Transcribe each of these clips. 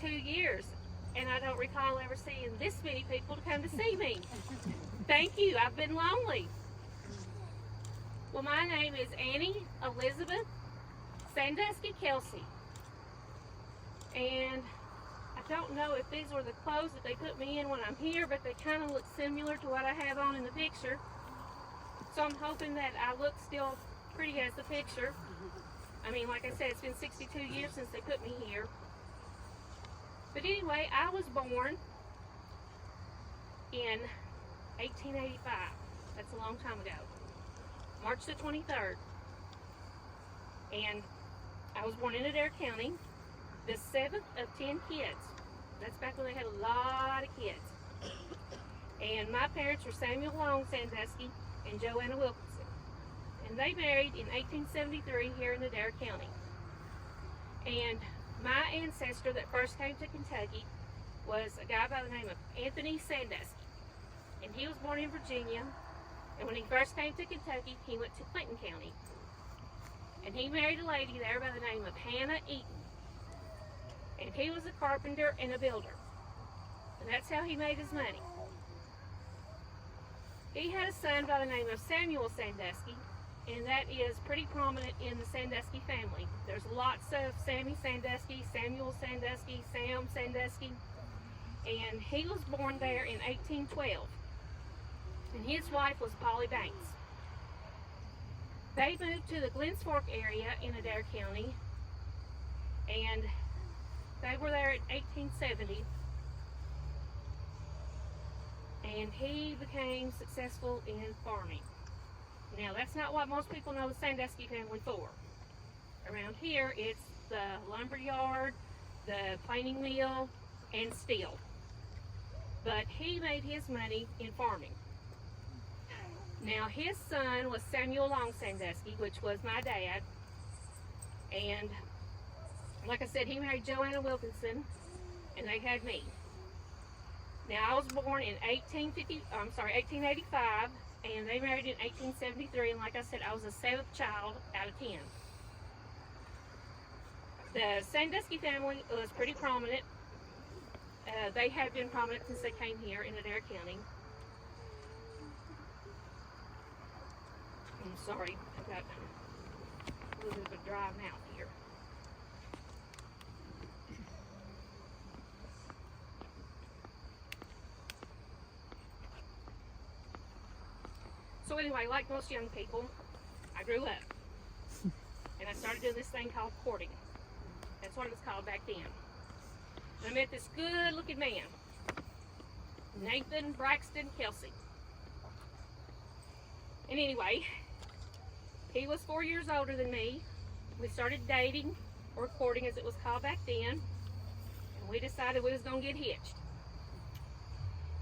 62 years, and I don't recall ever seeing this many people to come to see me. Thank you. I've been lonely. Well, my name is Annie Elizabeth Sandusky Kelsay, and I don't know if these were the clothes that they put me in when I'm here, but they kind of look similar to what I have on in the picture. So I'm hoping that I look still pretty as the picture. I mean, like I said, it's been 62 years since they put me here. But anyway, I was born in 1885. That's a long time ago. March the 23rd. And I was born in Adair County, the 7th of 10 kids. That's back when they had a lot of kids. And my parents were Samuel Long Sandusky and Joanna Wilkinson. And they married in 1873 here in Adair County. And my ancestor that first came to Kentucky was a guy by the name of Anthony Sandusky. And he was born in Virginia. And when he first came to Kentucky, he went to Clinton County. And he married a lady there by the name of Hannah Eaton. And he was a carpenter and a builder. And that's how he made his money. He had a son by the name of Samuel Sandusky, and that is pretty prominent in the Sandusky family. There's lots of Sammy Sandusky, Samuel Sandusky, Sam Sandusky, and he was born there in 1812. And his wife was Polly Banks. They moved to the Glens Fork area in Adair County, and they were there in 1870. And he became successful in farming. Now, that's not what most people know the Sandusky family for. Around here, it's the lumber yard, the planing mill, and steel. But he made his money in farming. Now, his son was Samuel Long Sandusky, which was my dad. And like I said, he married Joanna Wilkinson, and they had me. Now, I was born in 1885, and they married in 1873, and like I said, I was the 7th child out of 10. The Sandusky family was pretty prominent. They have been prominent since they came here in Adair County. I'm sorry, I've got a little bit of a dry mouth here. So anyway, like most young people, I grew up. And I started doing this thing called courting. That's what it was called back then. And I met this good-looking man, Nathan Braxton Kelsay. And anyway, he was 4 years older than me. We started dating, or courting as it was called back then. And we decided we was going to get hitched.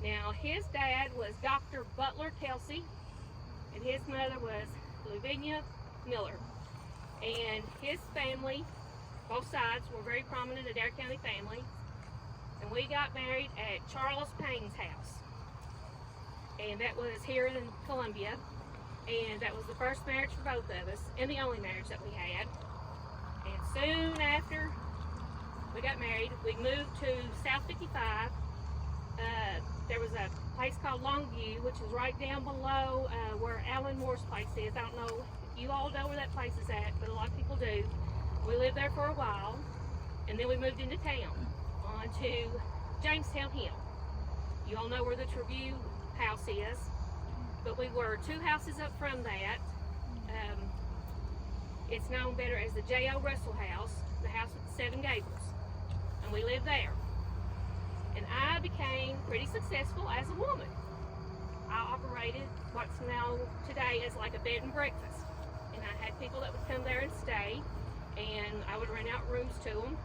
Now, his dad was Dr. Butler Kelsay, and his mother was Lavinia Miller. And his family, both sides, were very prominent Adair County families. And we got married at Charles Payne's house. And that was here in Columbia. And that was the first marriage for both of us, and the only marriage that we had. And soon after we got married, we moved to South 55. There was a place called Longview, which is right down below where Alan Moore's place is. I don't know if you all know where that place is at, but a lot of people do. We lived there for a while, and then we moved into town, on to Jamestown Hill. You all know where the Treview house is, but we were 2 houses up from that. It's known better as the J.O. Russell house, the house with the 7 gables, and we lived there. And I became pretty successful as a woman. I operated what's known today as like a bed and breakfast. And I had people that would come there and stay, and I would rent out rooms to them,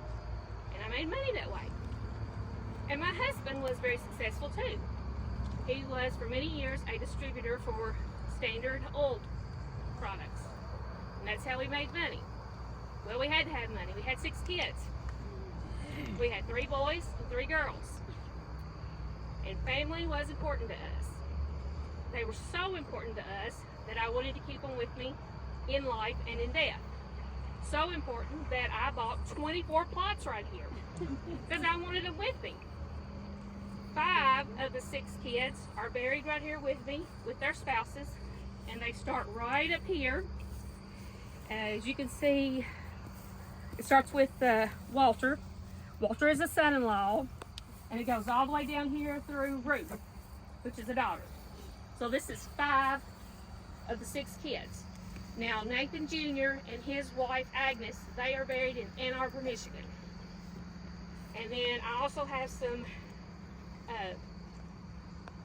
and I made money that way. And my husband was very successful too. He was for many years a distributor for Standard Oil products. And that's how we made money. Well, we had to have money. We had 6 kids. We had 3 boys and 3 girls. And family was important to us. They were so important to us that I wanted to keep them with me in life and in death. So important that I bought 24 plots right here because I wanted them with me. 5 of the 6 kids are buried right here with me with their spouses, and they start right up here. As you can see, it starts with Walter. Walter is a son-in-law, and it goes all the way down here through Ruth, which is a daughter. So this is 5 of the 6 kids. Now Nathan Jr. and his wife Agnes, they are buried in Ann Arbor, Michigan. And then I also have some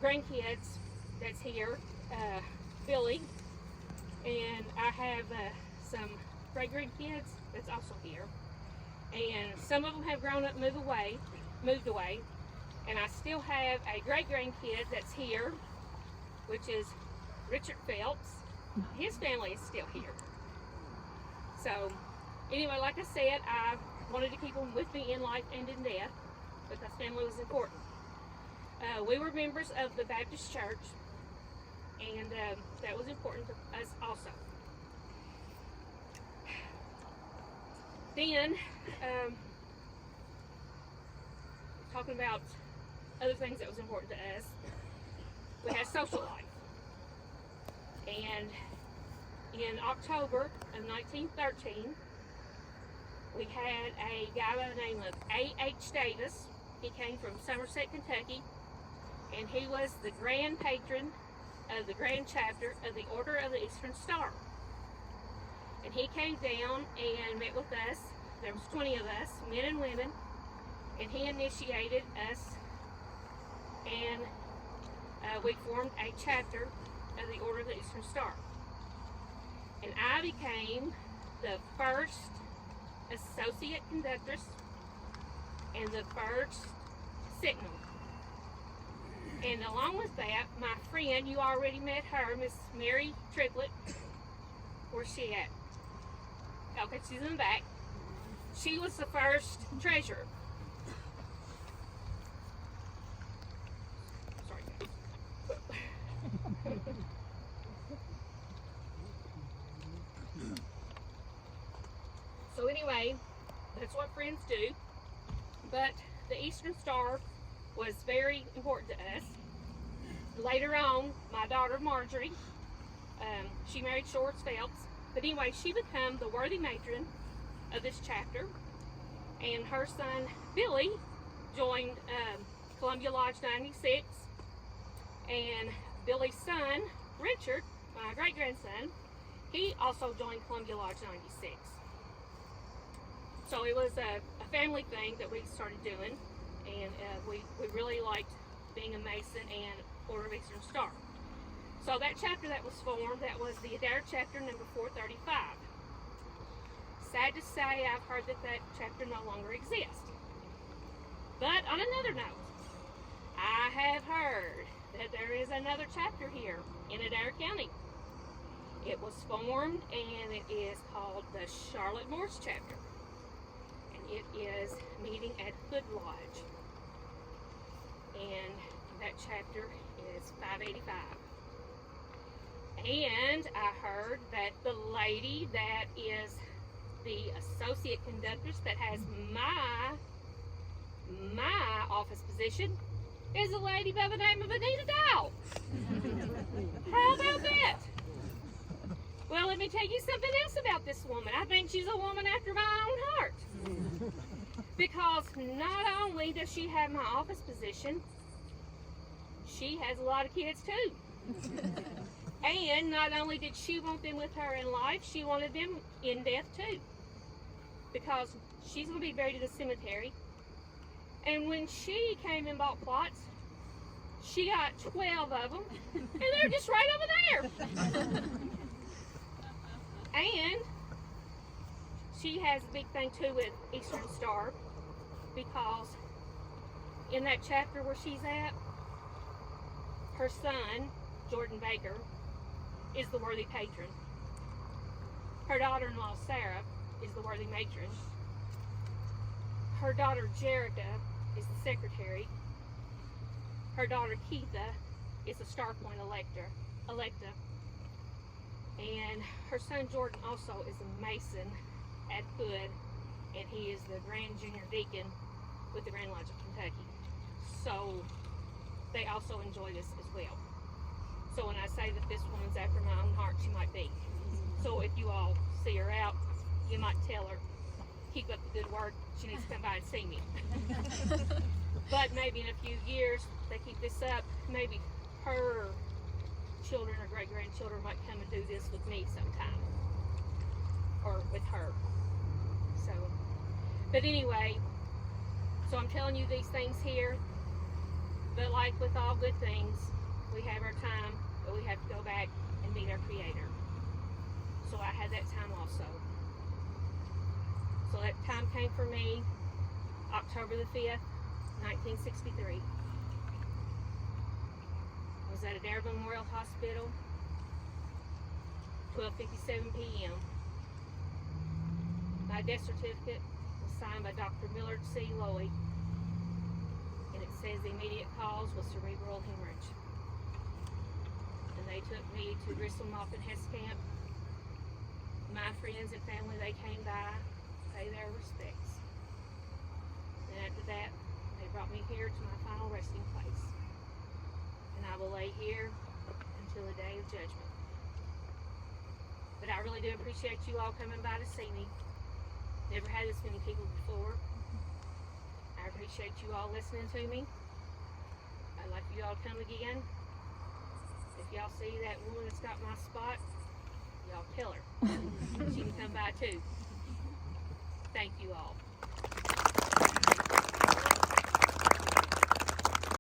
grandkids that's here, Billy, and I have some great grandkids that's also here. And some of them have grown up, moved away, and I still have a great grandkid that's here, which is Richard Phelps. His family is still here. So anyway, like I said, I wanted to keep them with me in life and in death because family was important. We were members of the Baptist church, and that was important to us also. Then, talking about other things that was important to us, we had social life. And in October of 1913, we had a guy by the name of A.H. Davis. He came from Somerset, Kentucky, and he was the grand patron of the grand chapter of the Order of the Eastern Star. And he came down and met with us. There was 20 of us, men and women, and he initiated us, and we formed a chapter of the Order of the Eastern Star. And I became the first associate conductress and the first signal. And along with that, my friend, you already met her, Miss Mary Triplett. Where's she at? Okay, she's in the back. She was the first treasurer. Sorry, guys. So anyway, that's what friends do. But the Eastern Star was very important to us. Later on, my daughter Marjorie, she married Shorts Phelps. But anyway, she became the worthy matron of this chapter, and her son Billy joined Columbia Lodge 96, and Billy's son Richard, my great-grandson, he also joined Columbia Lodge 96. So it was a family thing that we started doing, and we really liked being a Mason and Order of Eastern Star. So that chapter that was formed, that was the Adair chapter number 435. Sad to say, I've heard that that chapter no longer exists. But on another note, I have heard that there is another chapter here in Adair County. It was formed, and it is called the Charlotte Morse chapter. And it is meeting at Hood Lodge. And that chapter is 585. And I heard that the lady that is the associate conductress that has my office position is a lady by the name of Annita. How about that? Well, let me tell you something else about this woman. I think she's a woman after my own heart. Because not only does she have my office position, she has a lot of kids too. And not only did she want them with her in life, she wanted them in death too. Because she's going to be buried in a cemetery. And when she came and bought plots, she got 12 of them. And they're just right over there. And she has a big thing too with Eastern Star. Because in that chapter where she's at, her son, Jordan Baker, is the worthy patron. Her daughter-in-law, Sarah, is the worthy matron. Her daughter, Jerica, is the secretary. Her daughter, Keitha, is the Star Point electa. And her son, Jordan, also is a Mason at Hood, and he is the Grand Junior Deacon with the Grand Lodge of Kentucky. So they also enjoy this as well. So when I say that this woman's after my own heart, she might be. So if you all see her out, you might tell her, keep up the good work, she needs to come by and see me. But maybe in a few years, they keep this up, maybe her children or great-grandchildren might come and do this with me sometime. Or with her. So, but anyway, so I'm telling you these things here, but like with all good things, we have our time, but we have to go back and meet our Creator. So I had that time also. So that time came for me October the 5th, 1963. I was at Adair Memorial Hospital, 12:57 p.m. My death certificate was signed by Dr. Millard C. Lowy, and it says the immediate cause was cerebral hemorrhage. And they took me to Grissom Moffitt Hess Camp. My friends and family, they came by to pay their respects. And after that, they brought me here to my final resting place. And I will lay here until the day of judgment. But I really do appreciate you all coming by to see me. Never had this many people before. I appreciate you all listening to me. I'd like you all to come again. If y'all see that woman that's got my spot, y'all tell her. She can come by too. Thank you all.